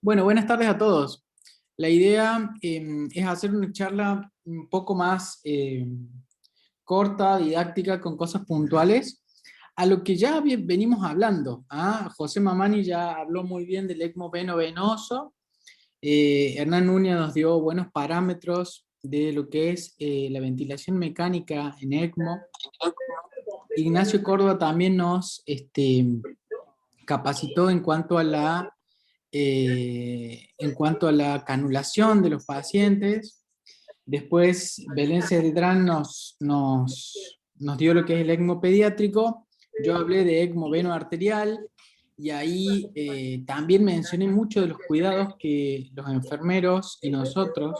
Bueno, buenas tardes a todos. La idea es hacer una charla un poco más corta, didáctica, con cosas puntuales, a lo que ya venimos hablando. José Mamani ya habló muy bien del ECMO veno-venoso, Hernán Núñez nos dio buenos parámetros de lo que es la ventilación mecánica en ECMO. Ignacio Córdoba también nos capacitó en cuanto a la canulación de los pacientes. Después Belén Cedrán nos dio lo que es el ECMO pediátrico. Yo hablé de ECMO veno arterial, y ahí también mencioné mucho de los cuidados que los enfermeros y nosotros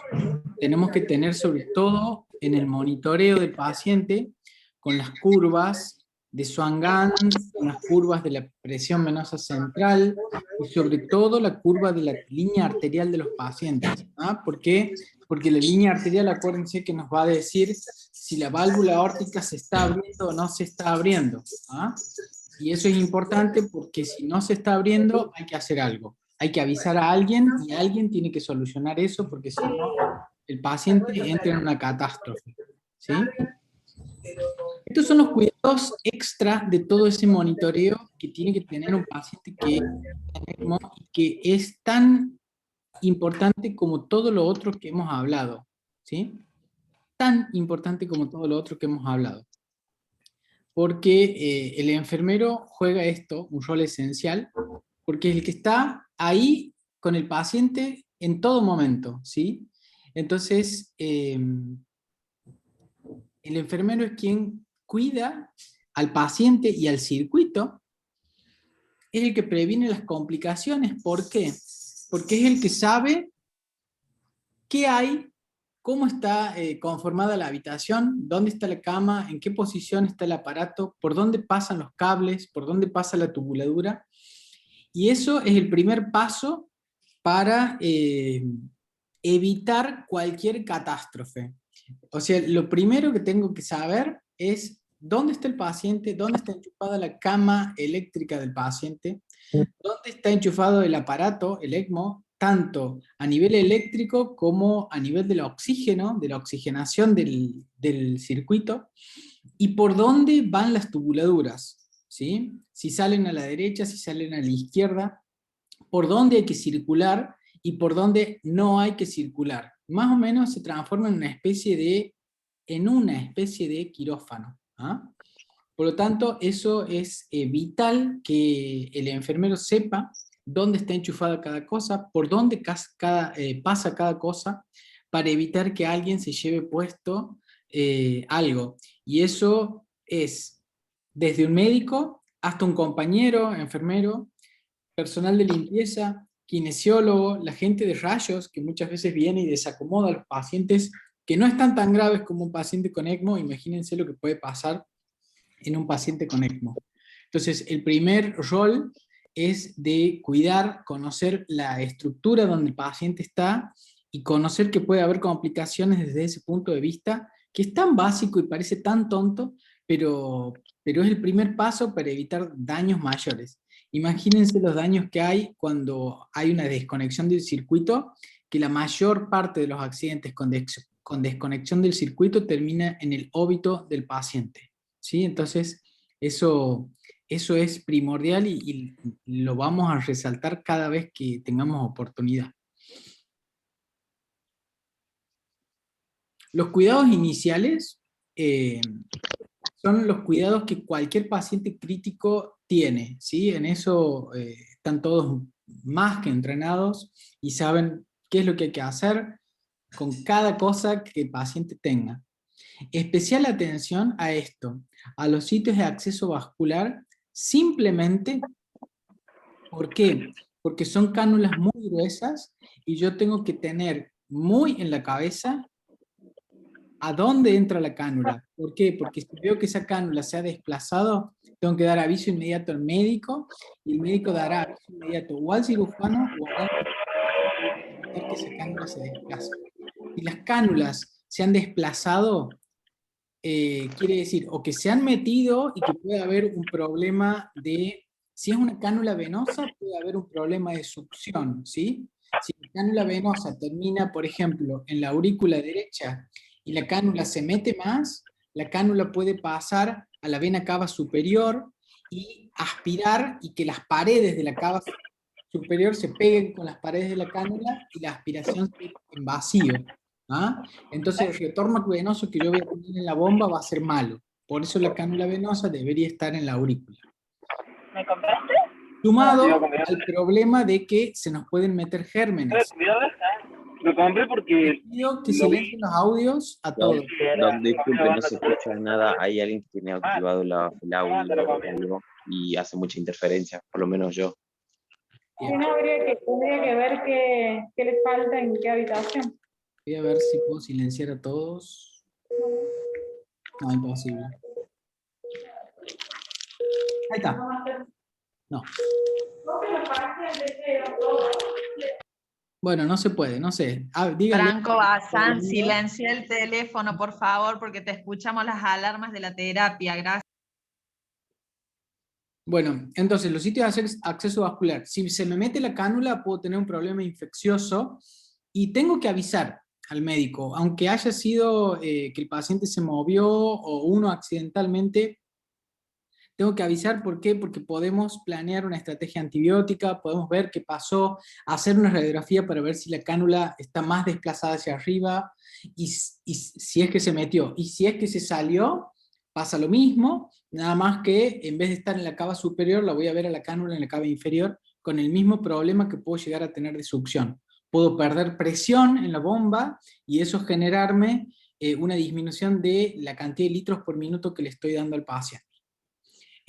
tenemos que tener, sobre todo en el monitoreo del paciente, con las curvas de Swan-Ganz, con las curvas de la presión venosa central, y sobre todo la curva de la línea arterial de los pacientes. ¿Por qué? Porque la línea arterial, acuérdense que nos va a decir si la válvula aórtica se está abriendo o no se está abriendo. Y eso es importante porque si no se está abriendo, hay que hacer algo. Hay que avisar a alguien y alguien tiene que solucionar eso, porque si no, el paciente entra en una catástrofe. ¿Sí? Estos son los cuidados extra de todo ese monitoreo que tiene que tener un paciente que es tan importante como todo lo otro que hemos hablado. ¿Sí? Tan importante como todo lo otro que hemos hablado. Porque el enfermero juega un rol esencial, porque es el que está ahí con el paciente en todo momento, ¿sí? Entonces, el enfermero es quien cuida al paciente y al circuito, es el que previene las complicaciones. ¿Por qué? Porque es el que sabe qué hay, cómo está conformada la habitación, dónde está la cama, en qué posición está el aparato, por dónde pasan los cables, por dónde pasa la tubuladura. Y eso es el primer paso para evitar cualquier catástrofe. O sea, lo primero que tengo que saber es dónde está el paciente, dónde está enchufada la cama eléctrica del paciente, dónde está enchufado el aparato, el ECMO, tanto a nivel eléctrico como a nivel del oxígeno, de la oxigenación del circuito, y por dónde van las tubuladuras, ¿sí? Si salen a la derecha, si salen a la izquierda, por dónde hay que circular y por dónde no hay que circular. Más o menos se transforma en una especie de quirófano. Por lo tanto, eso es vital, que el enfermero sepa dónde está enchufada cada cosa, por dónde pasa cada cosa, para evitar que alguien se lleve puesto algo. Y eso es desde un médico hasta un compañero, enfermero, personal de limpieza, kinesiólogo, la gente de rayos, que muchas veces viene y desacomoda a los pacientes que no están tan graves como un paciente con ECMO. Imagínense lo que puede pasar en un paciente con ECMO. Entonces, el primer rol es de cuidar, conocer la estructura donde el paciente está, y conocer que puede haber complicaciones desde ese punto de vista, que es tan básico y parece tan tonto, pero es el primer paso para evitar daños mayores. Imagínense los daños que hay cuando hay una desconexión del circuito, que la mayor parte de los accidentes con desconexión del circuito termina en el óbito del paciente. ¿Sí? Entonces, eso es primordial, y lo vamos a resaltar cada vez que tengamos oportunidad. Los cuidados iniciales son los cuidados que cualquier paciente crítico tiene, ¿sí? En eso están todos más que entrenados y saben qué es lo que hay que hacer con cada cosa que el paciente tenga. Especial atención a esto, a los sitios de acceso vascular, simplemente, ¿por qué? Porque son cánulas muy gruesas, y yo tengo que tener muy en la cabeza a dónde entra la cánula. ¿Por qué? Porque si veo que esa cánula se ha desplazado, tengo que dar aviso inmediato al médico, y el médico dará aviso inmediato o al cirujano o a evitar que esa cánula se desplace. Si las cánulas se han desplazado, quiere decir o que se han metido y que puede haber un problema si es una cánula venosa, puede haber un problema de succión, ¿sí? Si la cánula venosa termina, por ejemplo, en la aurícula derecha y la cánula se mete más, la cánula puede pasar a la vena cava superior y aspirar y que las paredes de la cava superior se peguen con las paredes de la cánula y la aspiración se en vacío. ¿Ah? Entonces el retorno venoso que yo voy a tener en la bomba va a ser malo. Por eso la cánula venosa debería estar en la aurícula. ¿Me compraste? Sumado al problema de que se nos pueden meter gérmenes. Lo compré porque Les pido que silencien los audios a todos. Disculpe, no se escucha nada. Hay alguien que tiene activado el audio y hace mucha interferencia, por lo menos yo. Bien. Tendría que ver qué les falta en qué habitación. Voy a ver si puedo silenciar a todos. No, imposible. Ahí está. No. Bueno, no se puede, no sé. Díganle. Franco Bazán, silencia el teléfono, por favor, porque te escuchamos las alarmas de la terapia. Gracias. Bueno, entonces los sitios de acceso vascular. Si se me mete la cánula, puedo tener un problema infeccioso y tengo que avisar al médico, aunque haya sido que el paciente se movió o uno accidentalmente. Tengo que avisar, ¿por qué? Porque podemos planear una estrategia antibiótica, podemos ver qué pasó, hacer una radiografía para ver si la cánula está más desplazada hacia arriba, y si es que se metió. Y si es que se salió, pasa lo mismo, nada más que en vez de estar en la cava superior, la voy a ver a la cánula en la cava inferior, con el mismo problema que puedo llegar a tener de succión. Puedo perder presión en la bomba, y eso generarme una disminución de la cantidad de litros por minuto que le estoy dando al paciente.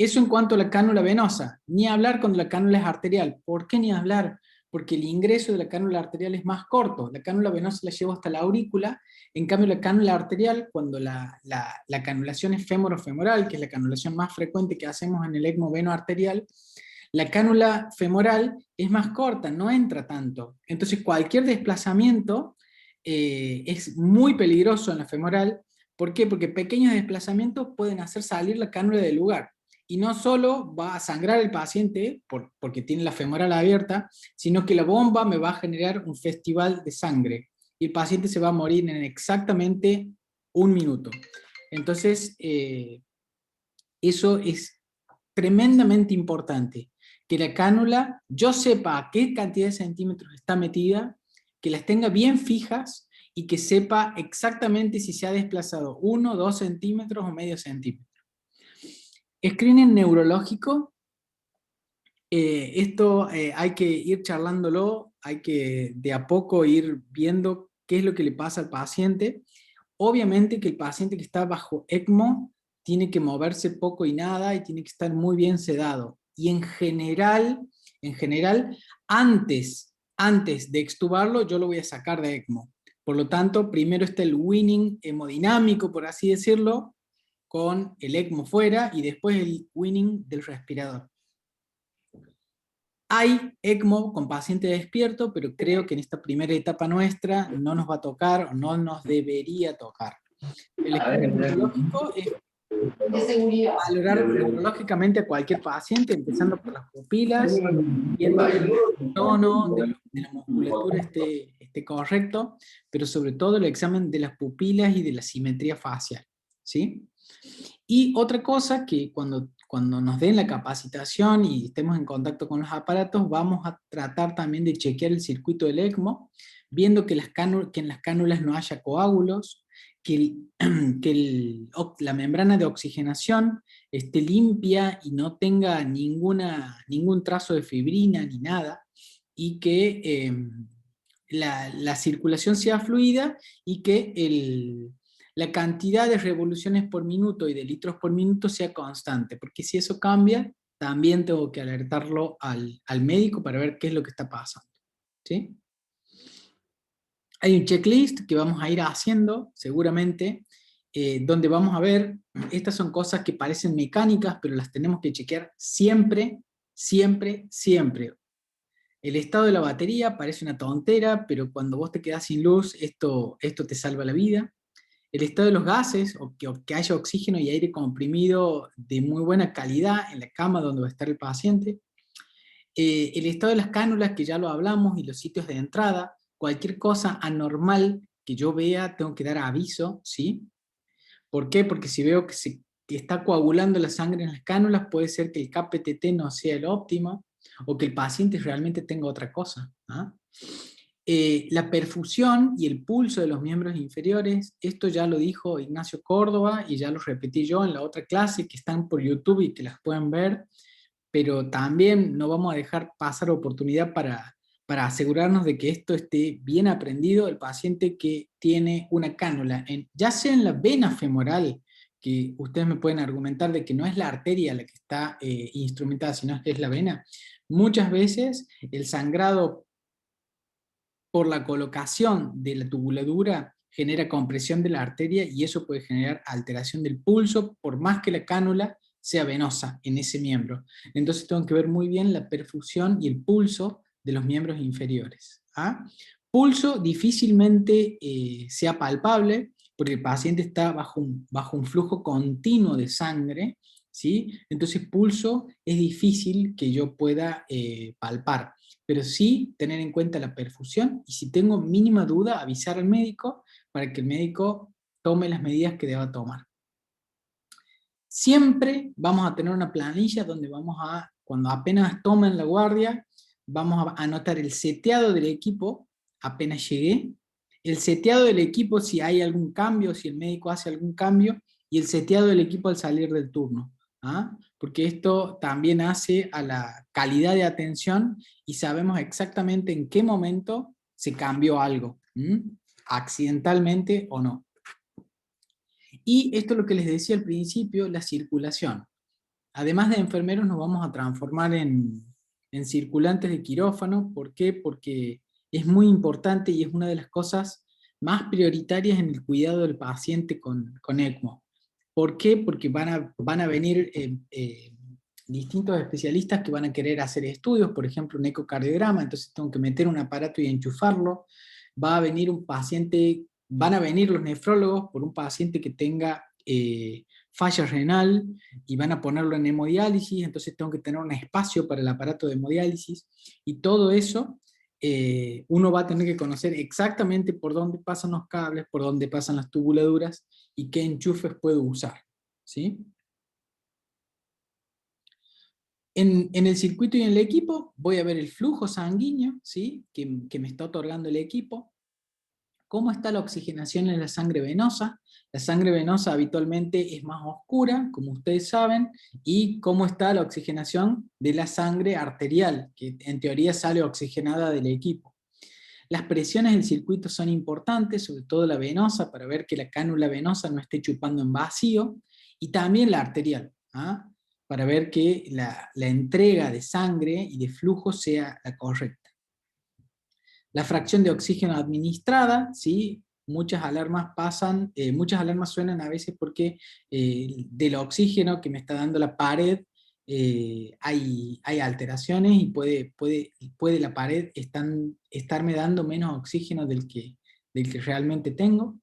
Eso en cuanto a la cánula venosa. Ni hablar cuando la cánula es arterial. ¿Por qué ni hablar? Porque el ingreso de la cánula arterial es más corto. La cánula venosa la llevo hasta la aurícula, en cambio la cánula arterial, cuando la canulación es femorofemoral, que es la canulación más frecuente que hacemos en el ECMO veno-arterial, la cánula femoral es más corta, no entra tanto. Entonces cualquier desplazamiento es muy peligroso en la femoral. ¿Por qué? Porque pequeños desplazamientos pueden hacer salir la cánula del lugar. Y no solo va a sangrar el paciente porque tiene la femoral abierta, sino que la bomba me va a generar un festival de sangre. Y el paciente se va a morir en exactamente 1 minuto. Entonces, eso es tremendamente importante. Que la cánula, yo sepa a qué cantidad de centímetros está metida, que las tenga bien fijas y que sepa exactamente si se ha desplazado 1, 2 centímetros o medio centímetro. Screening neurológico, esto hay que ir charlándolo, hay que de a poco ir viendo qué es lo que le pasa al paciente. Obviamente que el paciente que está bajo ECMO tiene que moverse poco y nada y tiene que estar muy bien sedado. Y en general, antes de extubarlo, yo lo voy a sacar de ECMO. Por lo tanto, primero está el weaning hemodinámico, por así decirlo, con el ECMO fuera, y después el weaning del respirador. Hay ECMO con paciente despierto, pero creo que en esta primera etapa nuestra no nos va a tocar o no nos debería tocar. El estudio neurológico es valorar neurológicamente a cualquier paciente, empezando por las pupilas, viendo que el tono de la musculatura esté correcto, pero sobre todo el examen de las pupilas y de la simetría facial, ¿sí? Y otra cosa que cuando nos den la capacitación y estemos en contacto con los aparatos, vamos a tratar también de chequear el circuito del ECMO, viendo que en las cánulas no haya coágulos, que la membrana de oxigenación esté limpia y no tenga ningún trazo de fibrina ni nada, y que la circulación sea fluida y que la cantidad de revoluciones por minuto y de litros por minuto sea constante, porque si eso cambia, también tengo que alertarlo al médico para ver qué es lo que está pasando, ¿sí? Hay un checklist que vamos a ir haciendo, seguramente, donde vamos a ver, estas son cosas que parecen mecánicas, pero las tenemos que chequear siempre, siempre, siempre. El estado de la batería parece una tontera, pero cuando vos te quedás sin luz, esto te salva la vida. El estado de los gases, o que haya oxígeno y aire comprimido de muy buena calidad en la cama donde va a estar el paciente. El estado de las cánulas, que ya lo hablamos, y los sitios de entrada. Cualquier cosa anormal que yo vea, tengo que dar aviso, ¿sí? ¿Por qué? Porque si veo que está coagulando la sangre en las cánulas, puede ser que el KPTT no sea el óptimo, o que el paciente realmente tenga otra cosa. ¿Ah? La perfusión y el pulso de los miembros inferiores, esto ya lo dijo Ignacio Córdoba, y ya lo repetí yo en la otra clase, que están por YouTube y que las pueden ver, pero también no vamos a dejar pasar oportunidad para asegurarnos de que esto esté bien aprendido. El paciente que tiene una cánula, ya sea en la vena femoral, que ustedes me pueden argumentar de que no es la arteria la que está instrumentada, sino que es la vena, muchas veces el sangrado por la colocación de la tubuladura genera compresión de la arteria, y eso puede generar alteración del pulso, por más que la cánula sea venosa en ese miembro. Entonces tengo que ver muy bien la perfusión y el pulso de los miembros inferiores. ¿Ah? Pulso difícilmente sea palpable, porque el paciente está bajo un flujo continuo de sangre, ¿sí? Entonces pulso es difícil que yo pueda palpar, pero sí tener en cuenta la perfusión, y si tengo mínima duda, avisar al médico para que el médico tome las medidas que deba tomar. Siempre vamos a tener una planilla donde cuando apenas tomen la guardia, vamos a anotar el seteado del equipo, apenas llegué, el seteado del equipo si hay algún cambio, si el médico hace algún cambio, y el seteado del equipo al salir del turno. ¿Ah? Porque esto también hace a la calidad de atención, y sabemos exactamente en qué momento se cambió algo, accidentalmente o no. Y esto es lo que les decía al principio, la circulación. Además de enfermeros, nos vamos a transformar en circulantes de quirófano. ¿Por qué? Porque es muy importante y es una de las cosas más prioritarias en el cuidado del paciente con ECMO. ¿Por qué? Porque van a venir distintos especialistas que van a querer hacer estudios, por ejemplo un ecocardiograma, entonces tengo que meter un aparato y enchufarlo. Va a venir un paciente, van a venir los nefrólogos por un paciente que tenga falla renal, y van a ponerlo en hemodiálisis, entonces tengo que tener un espacio para el aparato de hemodiálisis, y todo eso uno va a tener que conocer exactamente por dónde pasan los cables, por dónde pasan las tubuladuras, y qué enchufes puedo usar, ¿sí? En el circuito y en el equipo voy a ver el flujo sanguíneo, ¿sí? que me está otorgando el equipo, cómo está la oxigenación en la sangre venosa. La sangre venosa habitualmente es más oscura, como ustedes saben, y cómo está la oxigenación de la sangre arterial, que en teoría sale oxigenada del equipo. Las presiones del circuito son importantes, sobre todo la venosa, para ver que la cánula venosa no esté chupando en vacío, y también la arterial, ¿ah? Para ver que la entrega de sangre y de flujo sea la correcta. La fracción de oxígeno administrada, ¿sí? Muchas alarmas suenan a veces porque del oxígeno que me está dando la pared hay alteraciones, y puede la pared estarme dando menos oxígeno del que realmente tengo.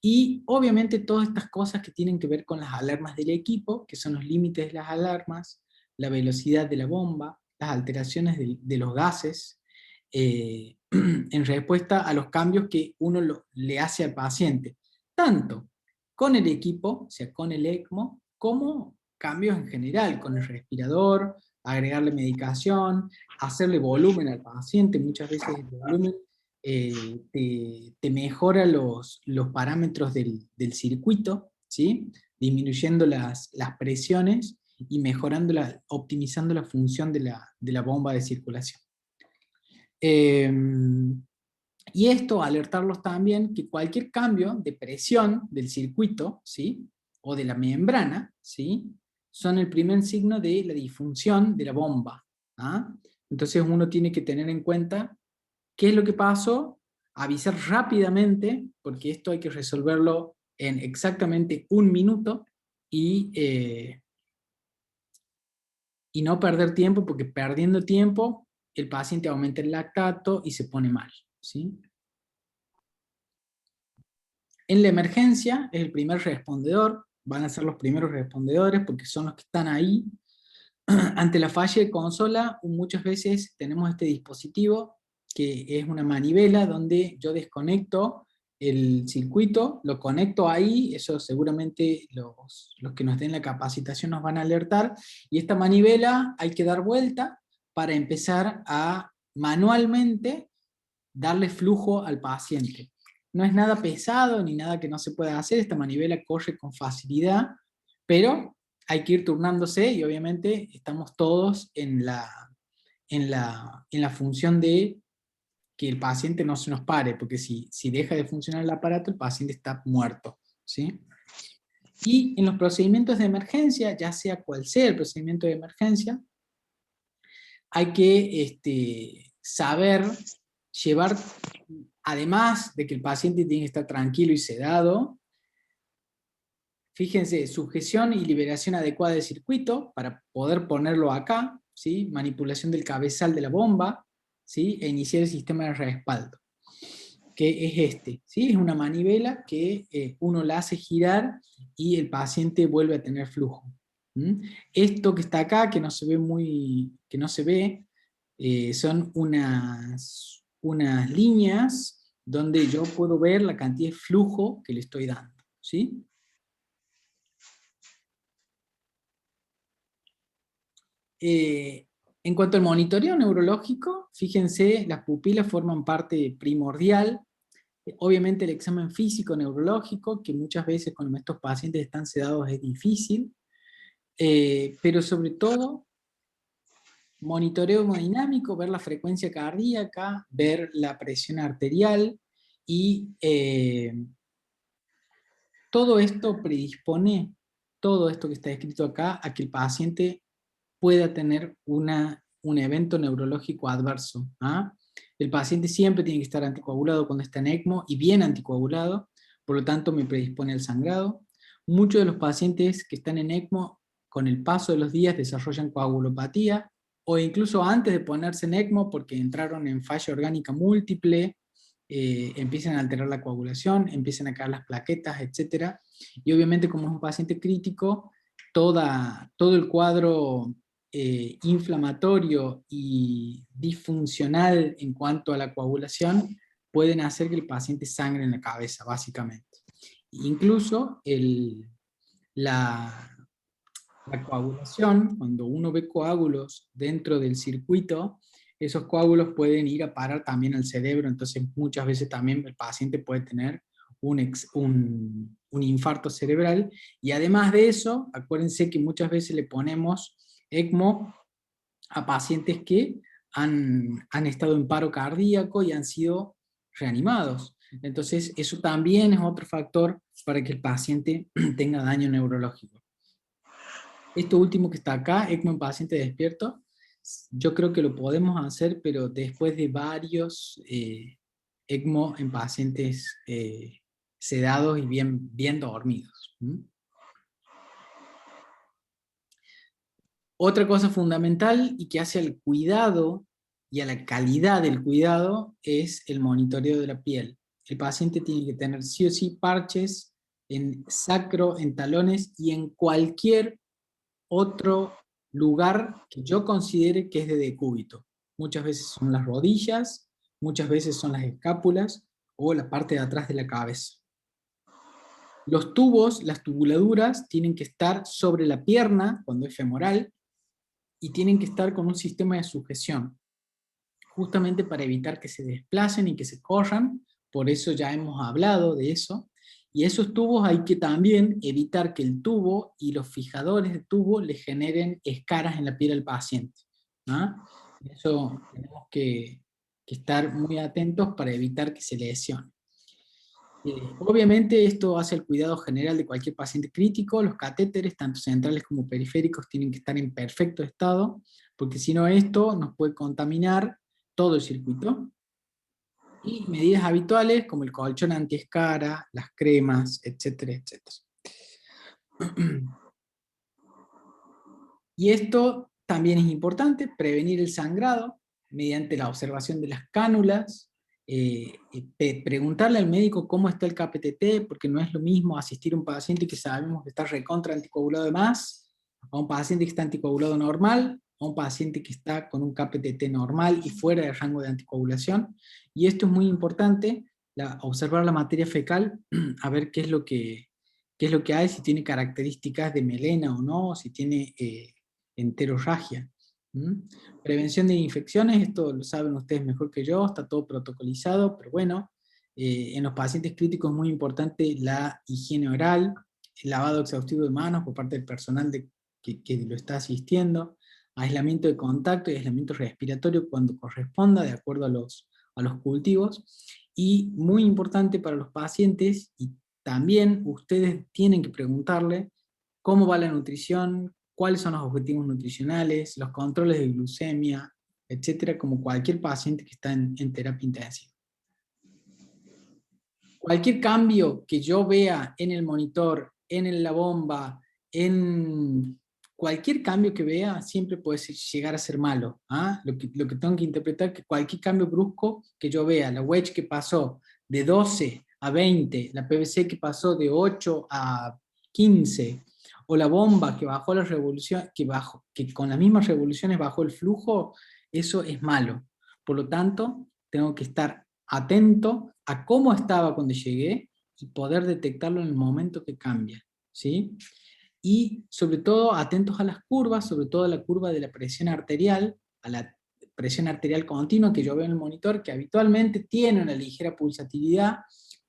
Y obviamente todas estas cosas que tienen que ver con las alarmas del equipo, que son los límites de las alarmas, la velocidad de la bomba, las alteraciones de los gases, en respuesta a los cambios que uno le hace al paciente, tanto con el equipo, o sea, con el ECMO, como cambios en general, con el respirador, agregarle medicación, hacerle volumen al paciente. Muchas veces el volumen te mejora los parámetros del circuito, ¿sí? Disminuyendo las presiones y optimizando la función de la bomba de circulación. Y esto, alertarlos también que cualquier cambio de presión del circuito, ¿sí? O de la membrana, ¿sí? Son el primer signo de la disfunción de la bomba. ¿Ah? Entonces uno tiene que tener en cuenta qué es lo que pasó, avisar rápidamente, porque esto hay que resolverlo en exactamente 1 minuto, y no perder tiempo, porque perdiendo tiempo el paciente aumenta el lactato y se pone mal, ¿sí? En la emergencia es el primer respondedor, van a ser los primeros respondedores porque son los que están ahí. ante la falla de consola, muchas veces tenemos este dispositivo que es una manivela donde yo desconecto el circuito, lo conecto ahí, eso seguramente los que nos den la capacitación nos van a alertar, y esta manivela hay que dar vuelta para empezar a manualmente darle flujo al paciente. No es nada pesado ni nada que no se pueda hacer, esta manivela corre con facilidad, pero hay que ir turnándose y obviamente estamos todos en la función de que el paciente no se nos pare, porque si deja de funcionar el aparato, el paciente está muerto, ¿sí? Y en los procedimientos de emergencia, ya sea cual sea el procedimiento de emergencia, hay que saber llevar, además de que el paciente tiene que estar tranquilo y sedado, fíjense, sujeción y liberación adecuada del circuito, para poder ponerlo acá, ¿sí? Manipulación del cabezal de la bomba, ¿sí? E iniciar el sistema de respaldo, que es este, ¿sí? Es una manivela que uno la hace girar y el paciente vuelve a tener flujo. ¿Mm? Esto que está acá, que no se ve, son unas líneas donde yo puedo ver la cantidad de flujo que le estoy dando, ¿sí? En cuanto al monitoreo neurológico, fíjense, las pupilas forman parte primordial. Obviamente el examen físico neurológico, que muchas veces cuando estos pacientes están sedados es difícil, pero sobre todo monitoreo hemodinámico, ver la frecuencia cardíaca, ver la presión arterial, y todo esto predispone, todo esto que está escrito acá, a que el paciente pueda tener un evento neurológico adverso. ¿Ah? El paciente siempre tiene que estar anticoagulado cuando está en ECMO, y bien anticoagulado, por lo tanto me predispone al sangrado. Muchos de los pacientes que están en ECMO, con el paso de los días desarrollan coagulopatía, o incluso antes de ponerse en ECMO, porque entraron en falla orgánica múltiple, empiezan a alterar la coagulación, empiezan a caer las plaquetas, etc. Y obviamente, como es un paciente crítico, todo el cuadro inflamatorio y disfuncional en cuanto a la coagulación pueden hacer que el paciente sangre en la cabeza, básicamente. Incluso la coagulación, cuando uno ve coágulos dentro del circuito, esos coágulos pueden ir a parar también al cerebro, entonces muchas veces también el paciente puede tener un infarto cerebral. Y además de eso, acuérdense que muchas veces le ponemos ECMO a pacientes que han estado en paro cardíaco y han sido reanimados. Entonces eso también es otro factor para que el paciente tenga daño neurológico. Esto último que está acá, ECMO en paciente despierto, yo creo que lo podemos hacer, pero después de varios ECMO en pacientes sedados y bien dormidos. ¿Mm? Otra cosa fundamental y que hace al cuidado y a la calidad del cuidado es el monitoreo de la piel. El paciente tiene que tener sí o sí parches en sacro, en talones y en cualquier otro lugar que yo considere que es de decúbito. Muchas veces son las rodillas, muchas veces son las escápulas o la parte de atrás de la cabeza. Los tubos, las tubuladuras, tienen que estar sobre la pierna cuando es femoral, y tienen que estar con un sistema de sujeción, justamente para evitar que se desplacen y que se corran. Por eso ya hemos hablado de eso. Y esos tubos hay que también evitar que el tubo y los fijadores de tubo le generen escaras en la piel al paciente. ¿Ah? Eso tenemos que estar muy atentos para evitar que se lesione. Obviamente esto hace el cuidado general de cualquier paciente crítico. Los catéteres, tanto centrales como periféricos, tienen que estar en perfecto estado, porque si no esto nos puede contaminar todo el circuito. Y medidas habituales como el colchón antiescara, las cremas, etcétera, etcétera. Y esto también es importante, prevenir el sangrado mediante la observación de las cánulas, preguntarle al médico cómo está el KPTT, porque no es lo mismo asistir a un paciente que sabemos que está recontra anticoagulado de más, a un paciente que está anticoagulado normal, a un paciente que está con un KPTT normal y fuera del rango de anticoagulación, y esto es muy importante, observar la materia fecal, a ver qué es lo que hay, si tiene características de melena o no, si tiene enterorragia. Prevención de infecciones, esto lo saben ustedes mejor que yo, está todo protocolizado, pero bueno, en los pacientes críticos es muy importante la higiene oral, el lavado exhaustivo de manos por parte del personal que lo está asistiendo, aislamiento de contacto y aislamiento respiratorio cuando corresponda, de acuerdo a los cultivos, y muy importante para los pacientes, y también ustedes tienen que preguntarle cómo va la nutrición, cuáles son los objetivos nutricionales, los controles de glucemia, etcétera, como cualquier paciente que está en terapia intensiva. Cualquier cambio que yo vea en el monitor, en la bomba, en cualquier cambio que vea, siempre puede llegar a ser malo. ¿Ah? Lo que tengo que interpretar es que cualquier cambio brusco que yo vea, la wedge que pasó de 12 a 20, la PVC que pasó de 8 a 15, o la bomba que bajó la revolución, que con las mismas revoluciones bajó el flujo, eso es malo. Por lo tanto, tengo que estar atento a cómo estaba cuando llegué y poder detectarlo en el momento que cambia, ¿sí? Y sobre todo atentos a las curvas, sobre todo a la curva de la presión arterial, a la presión arterial continua que yo veo en el monitor, que habitualmente tiene una ligera pulsatividad.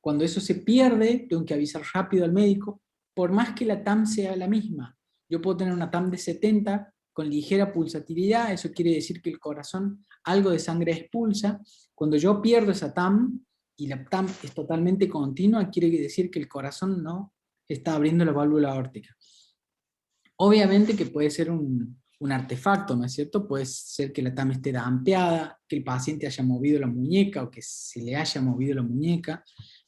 Cuando eso se pierde, tengo que avisar rápido al médico, por más que la TAM sea la misma. Yo puedo tener una TAM de 70 con ligera pulsatividad, eso quiere decir que el corazón algo de sangre expulsa. Cuando yo pierdo esa TAM, y la TAM es totalmente continua, quiere decir que el corazón no está abriendo la válvula aórtica. Obviamente que puede ser un artefacto, ¿no es cierto? Puede ser que la TAM esté dampeada, que el paciente haya movido la muñeca, o que se le haya movido la muñeca,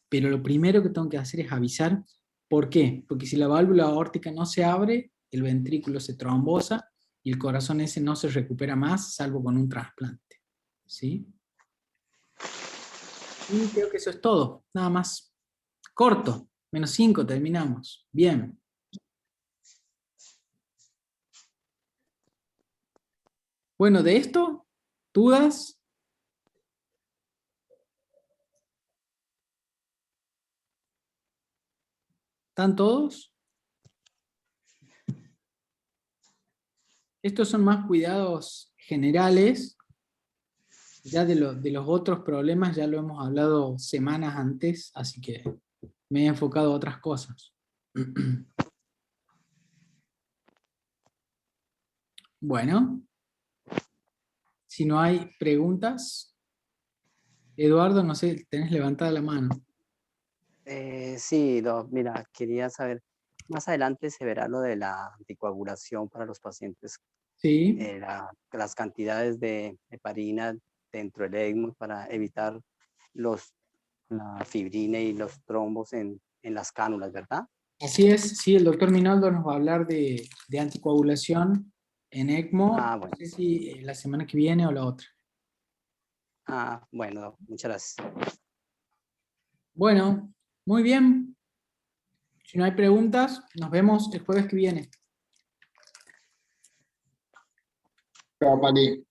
pero lo primero que tengo que hacer es avisar. ¿Por qué? Porque si la válvula aórtica no se abre, el ventrículo se trombosa, y el corazón ese no se recupera más, salvo con un trasplante. ¿Sí? Y creo que eso es todo, nada más. Corto, -5, terminamos. Bien. Bueno, de esto, ¿dudas? ¿Están todos? Estos son más cuidados generales. Ya de los otros problemas ya lo hemos hablado semanas antes, así que me he enfocado a otras cosas. Bueno, si no hay preguntas, Eduardo, no sé, tenés levantada la mano. Sí, mira, quería saber, más adelante se verá lo de la anticoagulación para los pacientes, Sí. las cantidades de heparina dentro del ECMO para evitar la fibrina y los trombos en las cánulas, ¿verdad? Así es, sí, el doctor Minoldo nos va a hablar de anticoagulación en ECMO, Bueno. no sé si la semana que viene o la otra. Bueno, muchas gracias. Bueno, muy bien. Si no hay preguntas, nos vemos el jueves que viene. Chao, Pati.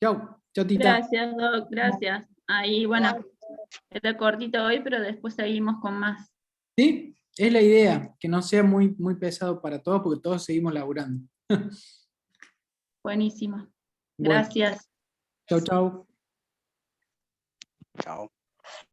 Chau, chau, Tita. Gracias, Doc, gracias. Ahí, bueno, era cortito hoy, pero después seguimos con más. Sí, es la idea, que no sea muy, muy pesado para todos, porque todos seguimos laburando. Buenísimo. Bueno. Gracias. Chau, chau. Chao.